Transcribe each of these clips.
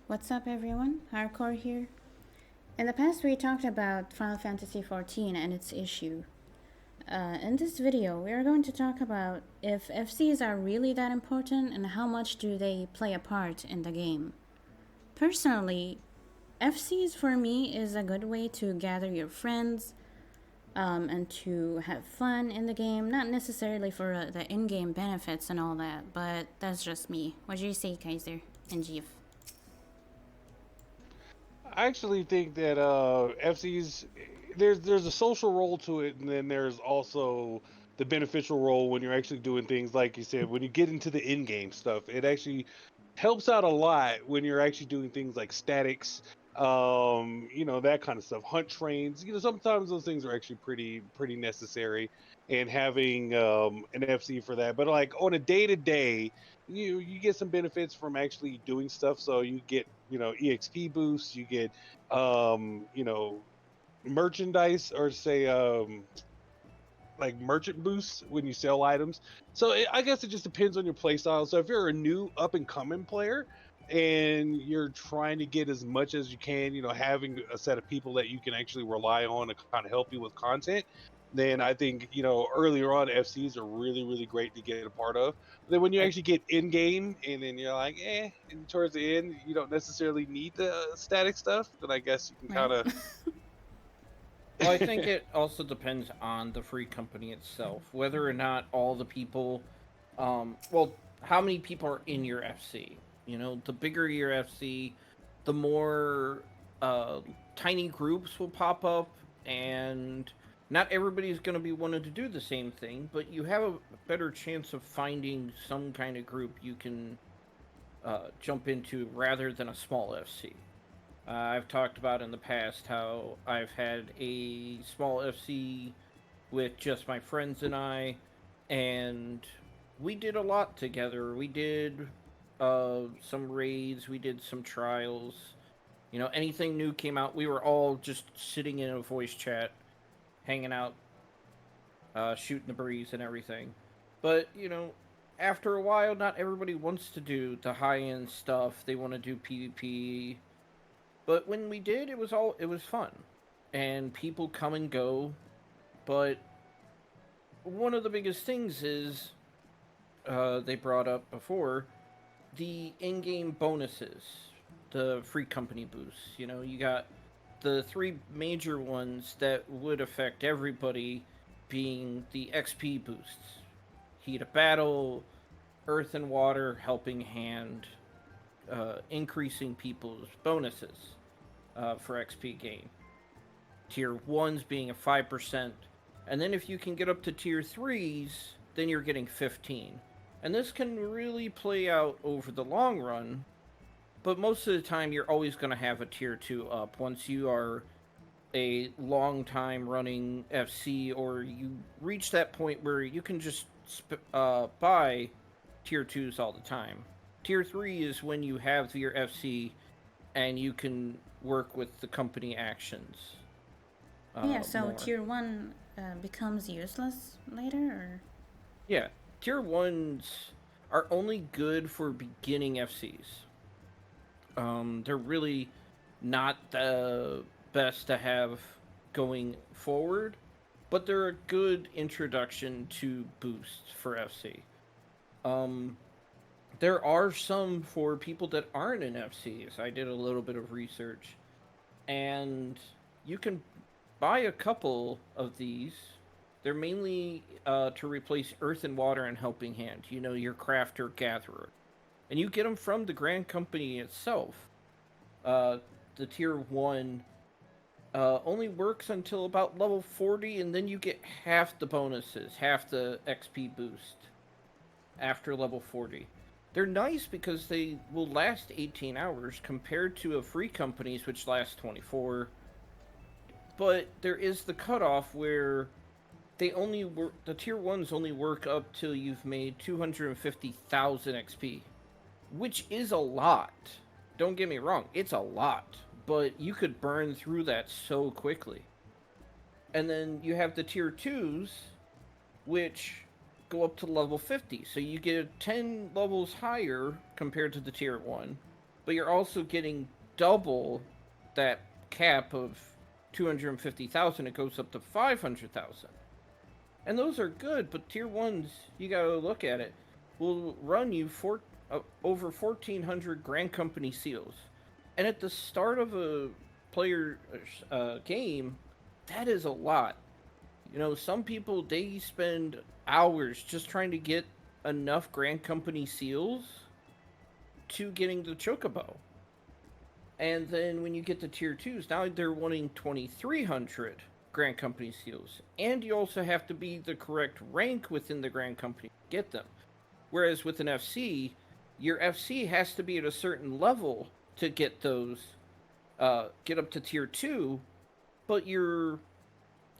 What's up, everyone? Hardcore here. In the past, we talked about Final Fantasy XIV and its issue. In this video, we are going to talk about if FCs are really that important and how much do they play a part in the game. Personally, FCs for me is a good way to gather your friends and to have fun in the game, not necessarily for the in-game benefits and all that, but that's just me. What do you say, Kaiser and Jeeve? I actually think that FC's there's a social role to it, and then there's also the beneficial role when you're actually doing things like you said. When you get into the in-game stuff, it actually helps out a lot when you're actually doing things like statics, that kind of stuff. Hunt trains, sometimes those things are actually pretty necessary, and having an FC for that. But like on a day to day, you get some benefits from actually doing stuff. So you get exp boosts, you get um you know merchandise, or say like merchant boosts when you sell items. So I guess it just depends on your play style. So if you're a new up and coming player and you're trying to get as much as you can, having a set of people that you can actually rely on to kind of help you with content, then I think earlier on FCs are really great to get a part of. But then when you I, actually get in game and then you're like, and towards the end you don't necessarily need the static stuff, then I guess you can kind Right? of well, I think it also depends on the free company itself, whether or not all the people, how many people are in your FC. You know, the bigger your FC, the more uh, tiny groups will pop up, and not everybody's going to be wanting to do the same thing, but you have a better chance of finding some kind of group you can jump into rather than a small FC. I've talked about in the past how I've had a small FC with just my friends and I, and we did a lot together. We did some raids, we did some trials. You know, anything new came out, we were all just sitting in a voice chat, hanging out, shooting the breeze and everything. But, after a while, not everybody wants to do the high end stuff. They want to do PvP. But when we did, it was fun, and people come and go. But one of the biggest things is they brought up before the in-game bonuses, the free company boosts. You know, you got the three major ones that would affect everybody, being the XP boosts, heat of battle, earth and water, helping hand, increasing people's bonuses for XP gain. Tier 1s being a 5%. And then if you can get up to tier 3s, then you're getting 15. And this can really play out over the long run, but most of the time you're always going to have a tier 2 up once you are a long time running FC, or you reach that point where you can just buy tier 2s all the time. Tier 3 is when you have your FC and you can work with the company actions Yeah, so more. tier 1 becomes useless later, or? Yeah, tier 1s are only good for beginning FCs. They're really not the best to have going forward, but they're a good introduction to boosts for FC. Um, there are some for people that aren't in FCs. I did a little bit of research, and you can buy a couple of these. They're mainly to replace Earth and Water and Helping Hand. You know, your crafter gatherer, and you get them from the Grand Company itself. Uh, the tier 1 only works until about level 40, and then you get half the bonuses, half the XP boost after level 40. They're nice because they will last 18 hours compared to a free companies which last 24. But there is the cutoff where they only work, the tier 1s only work up till you've made 250,000 XP, which is a lot. Don't get me wrong, it's a lot, but you could burn through that so quickly. And then you have the tier 2s, which go up to level 50. So you get 10 levels higher compared to the tier 1, but you're also getting double that cap of 250,000. It goes up to 500,000. And those are good, but tier 1s, you gotta look at it, will run you over 1,400 Grand Company seals. And at the start of a player game, that is a lot. You know, some people, they spend hours just trying to get enough Grand Company seals to getting the Chocobo. And then when you get to tier 2s, now they're wanting 2,300 Grand Company seals. And you also have to be the correct rank within the Grand Company to get them. Whereas with an FC, your FC has to be at a certain level to get those, get up to tier 2, but you're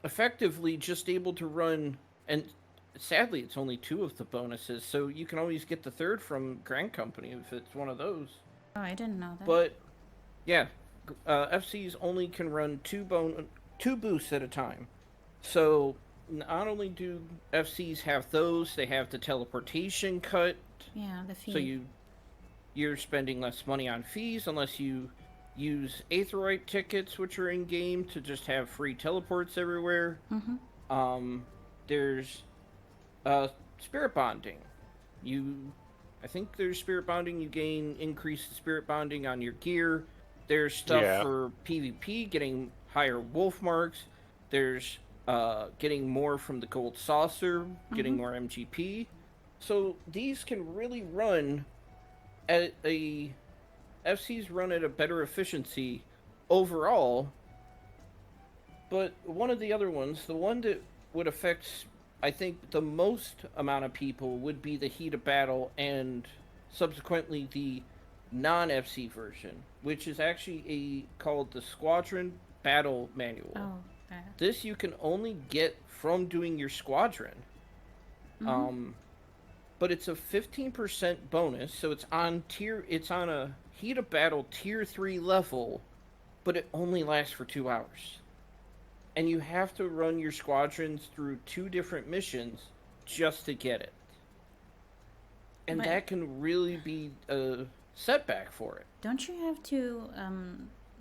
effectively just able to run, and sadly it's only 2 of the bonuses, so you can always get the third from Grand Company if it's one of those. Oh, I didn't know that. But yeah, FCs only can run 2 boosts at a time. So not only do FCs have those, they have the teleportation cut. Yeah, the fee. So you're spending less money on fees unless you use Aetheroid tickets, which are in game, to just have free teleports everywhere. There's spirit bonding. I think there's spirit bonding. You gain increased spirit bonding on your gear. There's stuff for PvP, getting higher wolf marks. There's getting more from the gold saucer, getting more MGP. So these can really run at FCs run at a better efficiency overall. But one of the other ones, the one that would affect, I think, the most amount of people would be the heat of battle and subsequently the non-FC version, which is actually called the Squadron Battle Manual. Oh, that. This you can only get from doing your squadron. But it's a 15% bonus, so it's on a heat of battle tier 3 level, but it only lasts for 2 hours. And you have to run your squadrons through 2 different missions just to get it. And that can really be a setback for it. Don't you have to,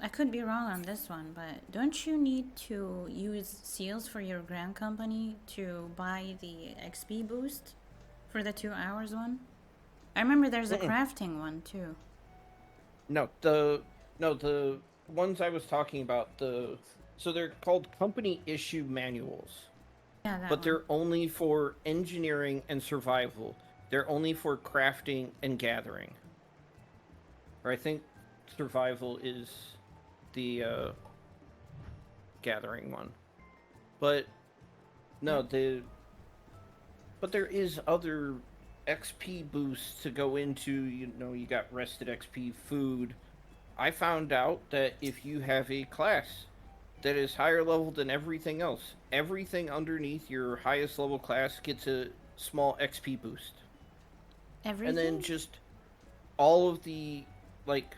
I could be wrong on this one, but don't you need to use seals for your Grand Company to buy the XP boost for the 2 hours one? I remember there's a crafting one too. No, the ones I was talking about, so they're called company issue manuals. Yeah, that but one. they're only for engineering and survival. They're only for crafting and gathering. Or I think survival is the gathering one. But no, but there is other XP boosts to go into. You know, you got rested XP, food. I found out that if you have a class that is higher level than everything else, everything underneath your highest level class gets a small XP boost. Everything? And then just all of the, like,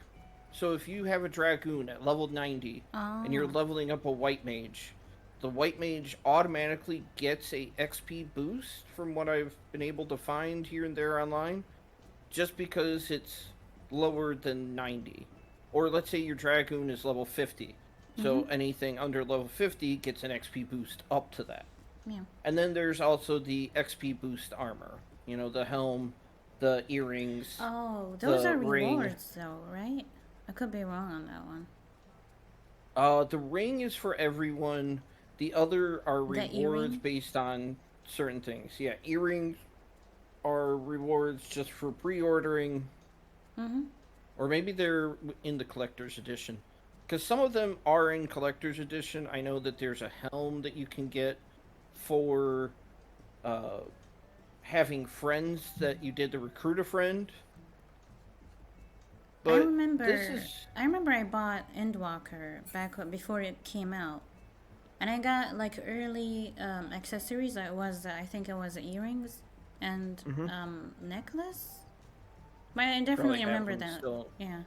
so if you have a Dragoon at level 90 and you're leveling up a White Mage, the White Mage automatically gets a XP boost from what I've been able to find here and there online, just because it's lower than 90. Or let's say your Dragoon is level 50. So anything under level 50 gets an XP boost up to that. Yeah. And then there's also the XP boost armor. You know, the helm, the earrings. Oh, those are ring. rewards though, right? I could be wrong on that one. The ring is for everyone. The other are rewards based on certain things. Yeah, earrings are rewards just for pre-ordering. Or maybe they're in the collector's edition. Because some of them are in collector's edition. I know that there's a helm that you can get for having friends that you did the recruit a friend. But I remember I bought Endwalker before it came out. And I got like early accessories. I think it was earrings and necklace. But I definitely remember that. Still. Yeah.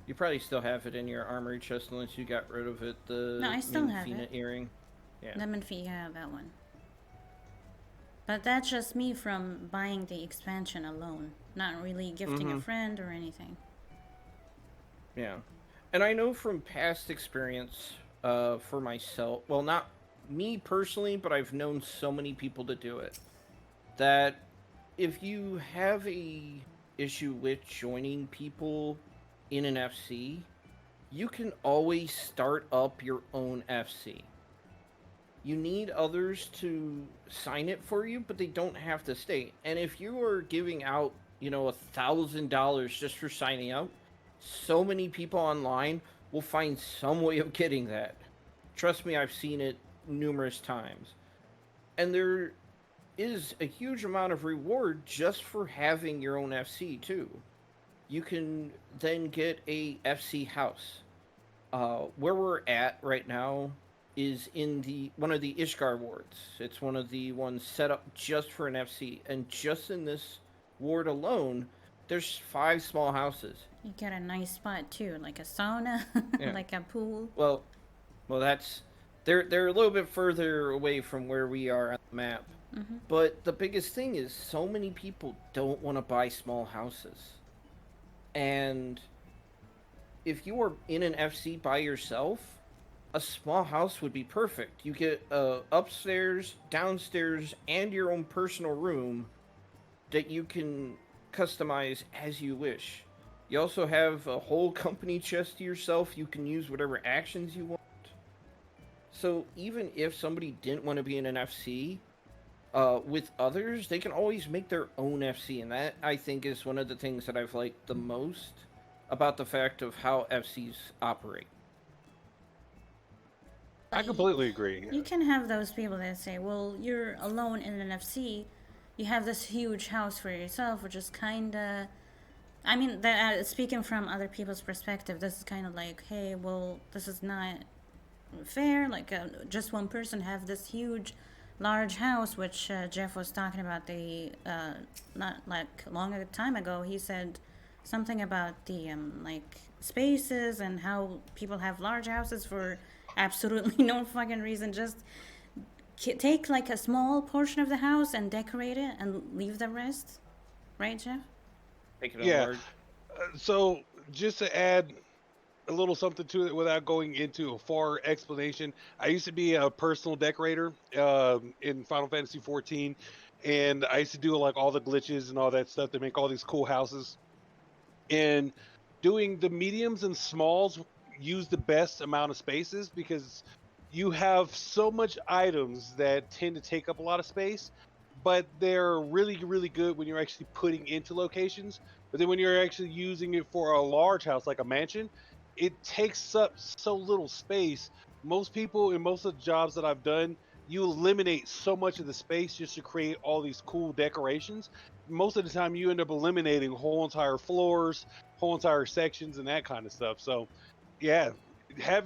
You probably still have it in your armory chest unless you got rid of it. No, I still have it. Earring. Yeah. Lemon Feet, yeah, that one. But that's just me from buying the expansion alone, not really gifting a friend or anything. Yeah. And I know from past experience, for myself, well, not me personally, but I've known so many people to do it, that if you have a issue with joining people in an FC, you can always start up your own FC. You need others to sign it for you, but they don't have to stay. And if you are giving out, $1,000 just for signing up, so many people online will find some way of getting that. Trust me, I've seen it numerous times. And there is a huge amount of reward just for having your own FC too. You can then get a FC house. Where we're at right now is in the one of the Ishgar wards. It's one of the ones set up just for an FC, and just in this ward alone, there's 5 small houses. You get a nice spot too, like a sauna, Yeah. like a pool. Well, that's they're a little bit further away from where we are on the map. Mm-hmm. But the biggest thing is so many people don't want to buy small houses. And if you are in an FC by yourself, a small house would be perfect. You get upstairs, downstairs, and your own personal room that you can customize as you wish. You also have a whole company chest to yourself. You can use whatever actions you want. So even if somebody didn't want to be in an FC, with others, they can always make their own FC, and that, I think, is one of the things that I've liked the most about the fact of how FCs operate. I completely agree. You can have those people that say, well, you're alone in an FC, you have this huge house for yourself, which is kind of, I mean, that speaking from other people's perspective, this is kind of like, hey, well, this is not fair. Like, just one person have this huge, large house, which Jeff was talking about. The not like long a time ago, he said something about the like spaces and how people have large houses for absolutely no fucking reason. Just take like a small portion of the house and decorate it and leave the rest. Right, Jeff? Take it Yeah. large. So just to add a little something to it without going into a far explanation, I used to be a personal decorator in Final Fantasy 14, and I used to do like all the glitches and all that stuff to make all these cool houses. And doing the mediums and smalls use the best amount of spaces because you have so much items that tend to take up a lot of space, but they're really, really good when you're actually putting into locations. But then when you're actually using it for a large house like a mansion, it takes up so little space. Most people in most of the jobs that I've done, you eliminate so much of the space just to create all these cool decorations. Most of the time, you end up eliminating whole entire floors, whole entire sections, and that kind of stuff. So, yeah, I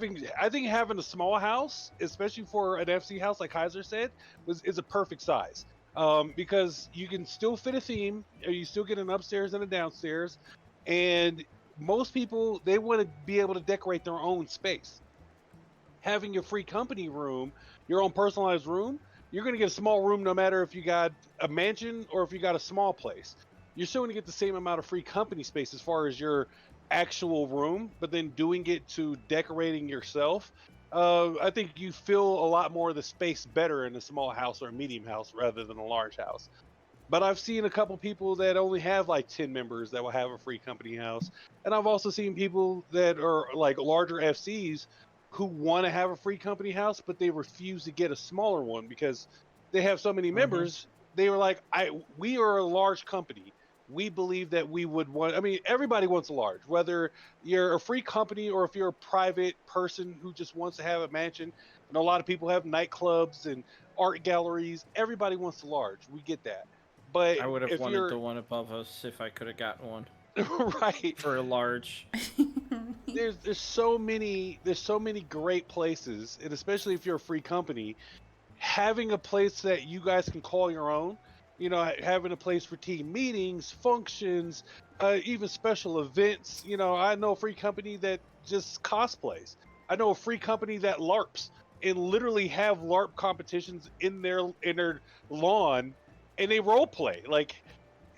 think having a small house, especially for an FC house, like Kaiser said, is a perfect size. Because you can still fit a theme, or you still get an upstairs and a downstairs, and most people they want to be able to decorate their own space. Having your free company room, your own personalized room, you're going to get a small room no matter if you got a mansion or if you got a small place. You're still going to get the same amount of free company space as far as your actual room, but then doing it to decorating yourself, I think you feel a lot more of the space better in a small house or a medium house rather than a large house. But I've seen a couple people that only have like 10 members that will have a free company house. And I've also seen people that are like larger FCs who want to have a free company house, but they refuse to get a smaller one because they have so many Mm-hmm. members. They were like, we are a large company. We believe that we would want, I mean, everybody wants a large, whether you're a free company or if you're a private person who just wants to have a mansion. And a lot of people have nightclubs and art galleries. Everybody wants a large. We get that. But I would have if wanted you're the one above us if I could have gotten one right, for a large. there's so many great places, and especially if you're a free company, having a place that you guys can call your own. You know, having a place for team meetings, functions, even special events. You know, I know a free company that just cosplays. I know a free company that LARPs and literally have LARP competitions in their lawn, and they role play. Like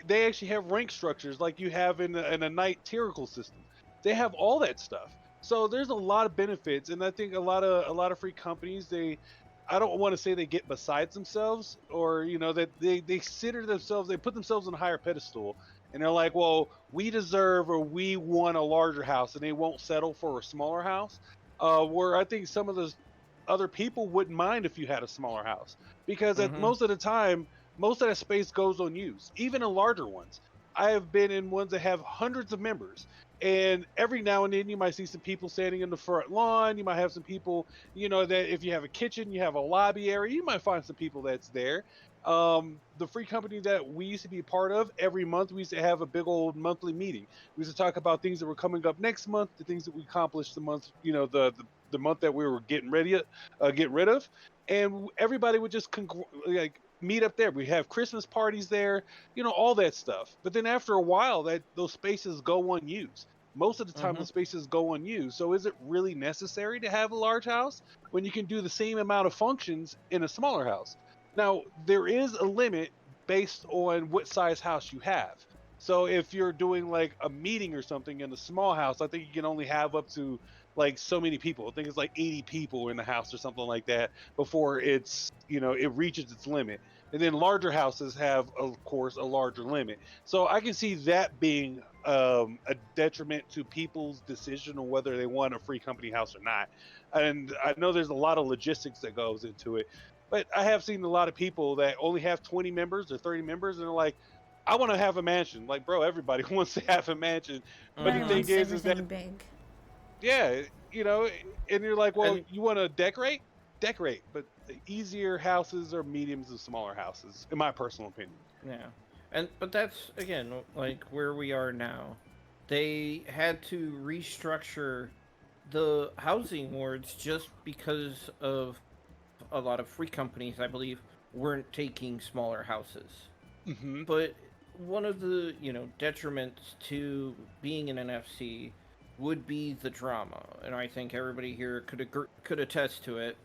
they actually have rank structures like you have in a knight tyrannical system. They have all that stuff. So there's a lot of benefits, and I think a lot of free companies, I don't want to say they get besides themselves, or that they consider themselves, they put themselves on a higher pedestal, and they're like, well, we deserve, or we want a larger house, and they won't settle for a smaller house. Where I think some of those other people wouldn't mind if you had a smaller house, because at Mm-hmm. most of the time, most of that space goes unused, even in larger ones. I have been in ones that have hundreds of members, and every now and then you might see some people standing in the front lawn. You might have some people, that if you have a kitchen, you have a lobby area, you might find some people that's there. The free company that we used to be a part of, every month we used to have a big old monthly meeting. We used to talk about things that were coming up next month, the things that we accomplished the month, the month that we were get rid of, and everybody would just like meet up there. We have Christmas parties there, all that stuff. But then after a while, that those spaces go unused. Most of the time, Mm-hmm. those spaces go unused. So is it really necessary to have a large house when you can do the same amount of functions in a smaller house? Now, there is a limit based on what size house you have. So if you're doing like a meeting or something in a small house, I think you can only have up to like so many people. I think it's like 80 people in the house or something like that before it reaches its limit. And then larger houses have, of course, a larger limit. So I can see that being a detriment to people's decision on whether they want a free company house or not. And I know there's a lot of logistics that goes into it, but I have seen a lot of people that only have 20 members or 30 members, and they're like, I want to have a mansion. Like, bro, everybody wants to have a mansion. But the Everybody Mm-hmm. thing wants is that, everything big. yeah, and you're like, well, And you want to decorate, but easier houses are mediums and smaller houses, in my personal opinion. yeah, but that's again like where we are now. They had to restructure the housing wards just because of a lot of free companies, I believe, weren't taking smaller houses. Hmm. But one of the detriments to being in an FC would be the drama, and I think everybody here could attest to it.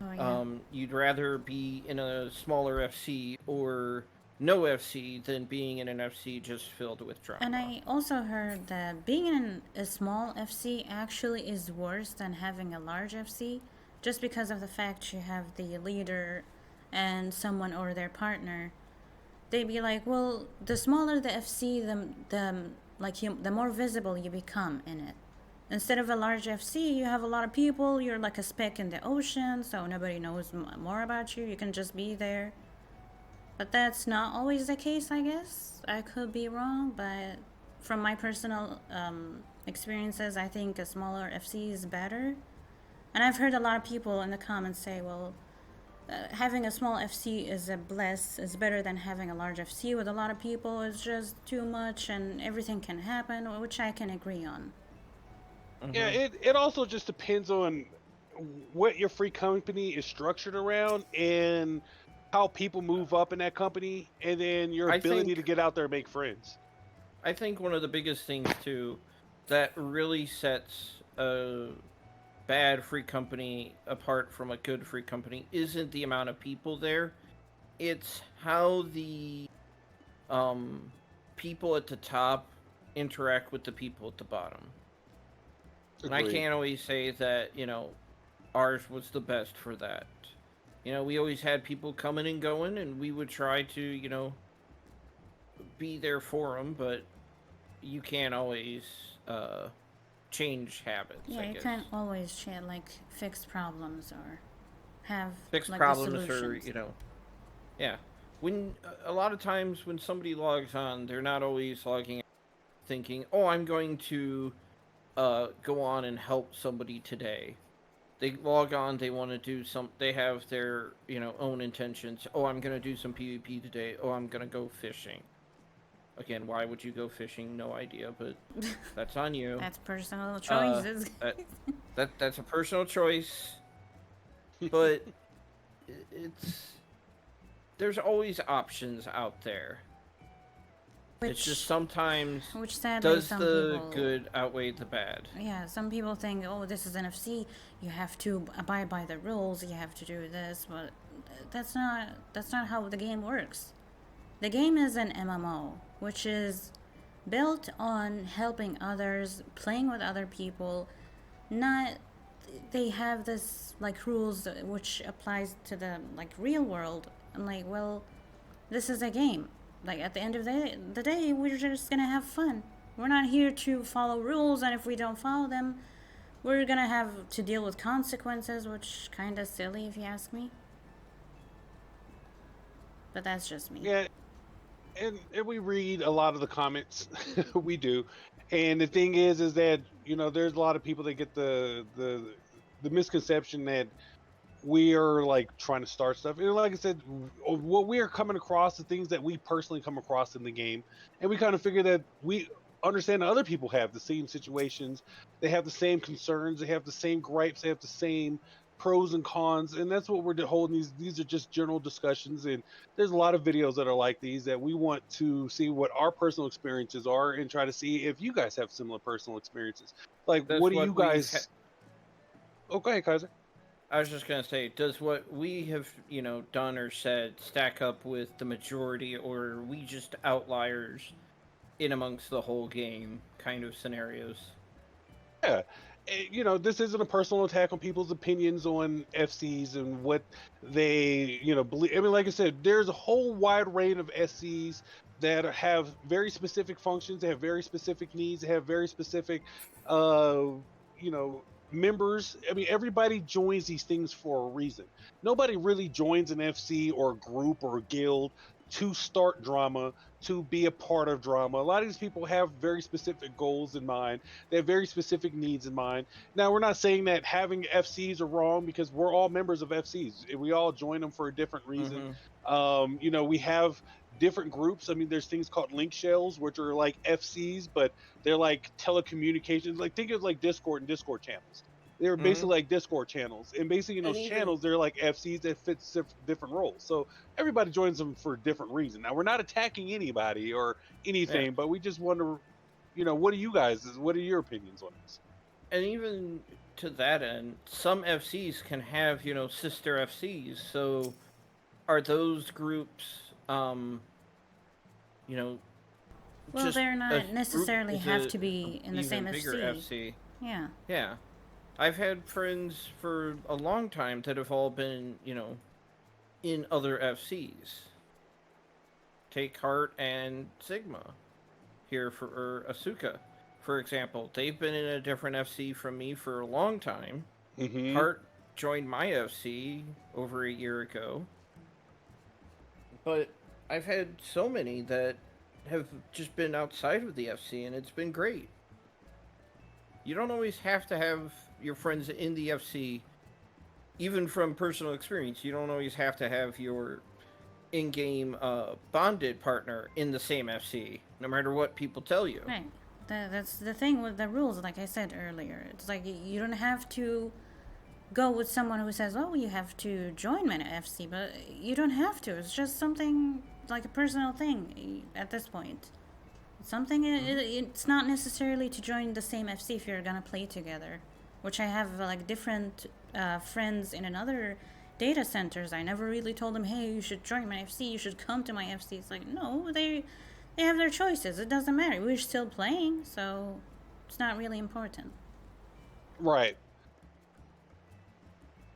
Oh yeah. You'd rather be in a smaller FC or no FC than being in an FC just filled with And drama. I also heard that being in a small FC actually is worse than having a large FC, just because of the fact you have the leader and someone or their partner. They'd be like, well, the smaller the FC, the more visible you become in it. Instead of a large FC, you have a lot of people. You're like a speck in the ocean, so nobody knows more about you. You can just be there. But that's not always the case, I guess. I could be wrong, but from my personal experiences, I think a smaller FC is better. And I've heard a lot of people in the comments say, well, having a small FC is a bless, is better than having a large FC with a lot of people. It's just too much and everything can happen, which I can agree on. Yeah, Mm-hmm. it also just depends on what your free company is structured around, and how people move up in that company, and then your I ability to think get out there and make friends. I think one of the biggest things too that really sets a bad free company apart from a good free company isn't the amount of people there. It's how the um, people at the top interact with the people at the bottom. And I Agreed. can't always say that, ours was the best for that. We always had people coming and going, and we would try to, be there for them, but you can't always change habits, Yeah, I you guess. can't always fix problems or have Fix like the problems or, solutions. yeah. When a lot of times when somebody logs on, they're not always logging thinking, "Oh, I'm going to go on and help somebody today." They log on, they want to do they have their, own intentions. "Oh, I'm going to do some PvP today. Oh, I'm going to go fishing." Again, why would you go fishing? No idea, but that's on you. That's personal Uh choices. that that's a personal choice, but it's there's always options out there. It's just which sometimes which sadly does some the people, good outweigh the bad? yeah, some people think, oh, this is NFC, you have to abide by the rules, you have to do this, but that's not how the game works. The game is an MMO, which is built on helping others, playing with other people. Not they have this like rules which applies to the like real world. I'm like, well, this is a game. Like at the end of the day, we're just gonna have fun. We're not here to follow rules, and if we don't follow them, we're gonna have to deal with consequences, which kind of silly if you ask me. But that's just me. Yeah, and we read a lot of the comments. We do. And the thing is that, there's a lot of people that get the misconception that we are like trying to start stuff. And like I said, what we are coming across, the things that we personally come across in the game, and we kind of figure that we understand that other people have the same situations, they have the same concerns, they have the same gripes, they have the same pros and cons, and that's what we're holding. These are just general discussions, and there's a lot of videos that are like these that we want to see what our personal experiences are and try to see if you guys have similar personal experiences. Like, That's what do what you guys? Oh, go ahead, Kaiser. I was just gonna say, does what we have, done or said stack up with the majority, or are we just outliers in amongst the whole game kind of scenarios? Yeah. This isn't a personal attack on people's opinions on FCs and what they, believe. I mean, like I said, there's a whole wide range of SCs that have very specific functions, they have very specific needs, they have very specific, uh, you know, members. I mean, everybody joins these things for a reason. Nobody really joins an FC or a group or a guild to start drama, to be a part of drama. A lot of these people have very specific goals in mind. They have very specific needs in mind. Now, we're not saying that having FCs are wrong, because we're all members of FCs. We all join them for a different reason. We have different groups. I mean, there's things called link shells, which are like FCs, but they're like telecommunications. Like, think of like Discord and Discord channels. They're basically like Discord channels, and basically in And those even channels, they're like FCs that fit different roles. So everybody joins them for a different reason. Now, we're not attacking anybody or yeah, anything, but we just wonder, what are your opinions on this? and even to that end, some FCs can have sister FCs. So are those groups, you know, Well, just they're a not group necessarily is have a to be in the same even bigger FC. FC? Yeah. Yeah, I've had friends for a long time that have all been in other FCs. Take Heart and Sigma here for Asuka, for example. They've been in a different FC from me for a long time. Mm-hmm. Heart joined my FC over a year ago, but I've had so many that have just been outside of the FC, and it's been great. You don't always have to have your friends in the FC, even from personal experience. You don't always have to have your in-game bonded partner in the same FC, no matter what people tell you. Right. That's the thing with the rules, like I said earlier. It's like you don't have to go with someone who says, oh, you have to join my FC, but you don't have to. It's just something like a personal thing at this point. Something, it's not necessarily to join the same FC if you're gonna play together. Which I have like different friends in another data centers. I never really told them, hey, you should join my FC, you should come to my FC. It's like, no, they have their choices. It doesn't matter. We're still playing, so it's not really important. Right.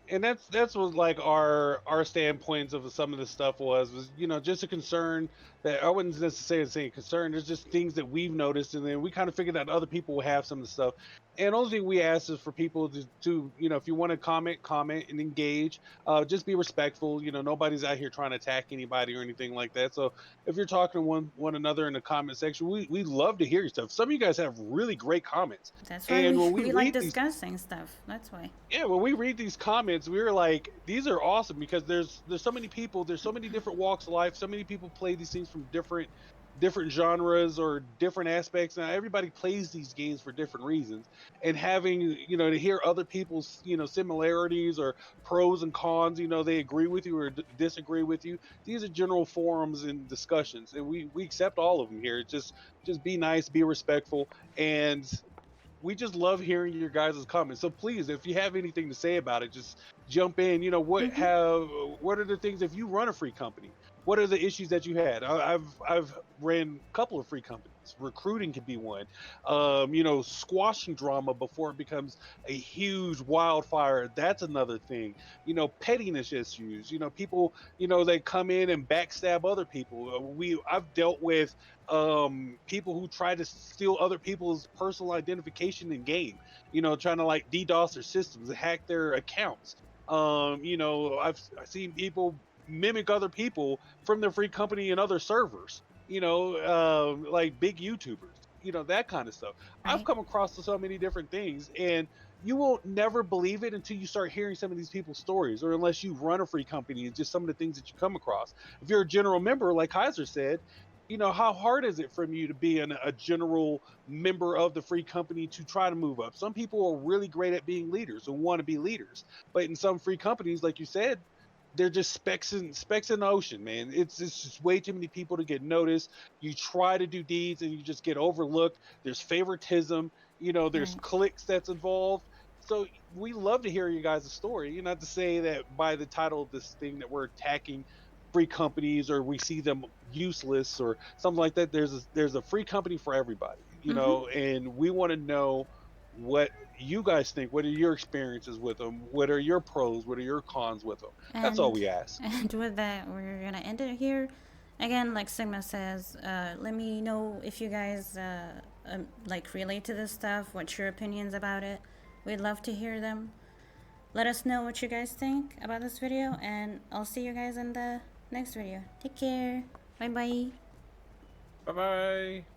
And that's what like our standpoints of some of the stuff was just a concern that I wouldn't necessarily say a concern. There's just things that we've noticed, and then we kind of figured out other people will have some of the stuff. And the only thing we ask is for people to if you want to comment and engage, just be respectful. Nobody's out here trying to attack anybody or anything like that. So if you're talking to one another in the comment section, we love to hear your stuff. Some of you guys have really great comments, That's why and when we we like read these, discussing stuff. That's why. yeah, when we read these comments, we were like, these are awesome, because there's so many people, there's so many different walks of life, so many people play these things from different genres or different aspects. Now everybody plays these games for different reasons, and having to hear other people's similarities or pros and cons, they agree with you or disagree with you. These are general forums and discussions, and we accept all of them here. Just be nice, be respectful, and we just love hearing your guys' comments. So please, if you have anything to say about it, just jump in. What are the things, if you run a free company, what are the issues that you had? I've ran a couple of free companies. things. Recruiting could be one. Squashing drama before it becomes a huge wildfire. That's another thing. Pettiness issues. People. They come in and backstab other people. I've dealt with people who try to steal other people's personal identification in game. Trying to like DDoS their systems, hack their accounts. I've seen people mimic other people from their free company and other servers. Like big YouTubers. That kind of stuff. I've Right. come across so many different things, and you will never believe it until you start hearing some of these people's stories, or unless you run a free company and just some of the things that you come across. If you're a general member, like Kaiser said, how hard is it from you to be a general member of the free company to try to move up? Some people are really great at being leaders and want to be leaders, but in some free companies, like you said, they're just specks in the ocean, man. It's just way too many people to get noticed. You try to do deeds and you just get overlooked. There's favoritism. There's Right. cliques that's involved. So we love to hear you guys' story. Not to say that by the title of this thing that we're attacking free companies or we see them useless or something like that. There's a free company for everybody, Mm-hmm. and we want to know what you guys think. What are your experiences with them? What are your pros? What are your cons with them? That's all And we ask. and with that, we're gonna end it here. Again, like Sigma says, let me know if you guys like relate to this stuff. What's your opinions about it? We'd love to hear them. Let us know what you guys think about this video, and I'll see you guys in the next video. Take care. Bye bye. Bye bye.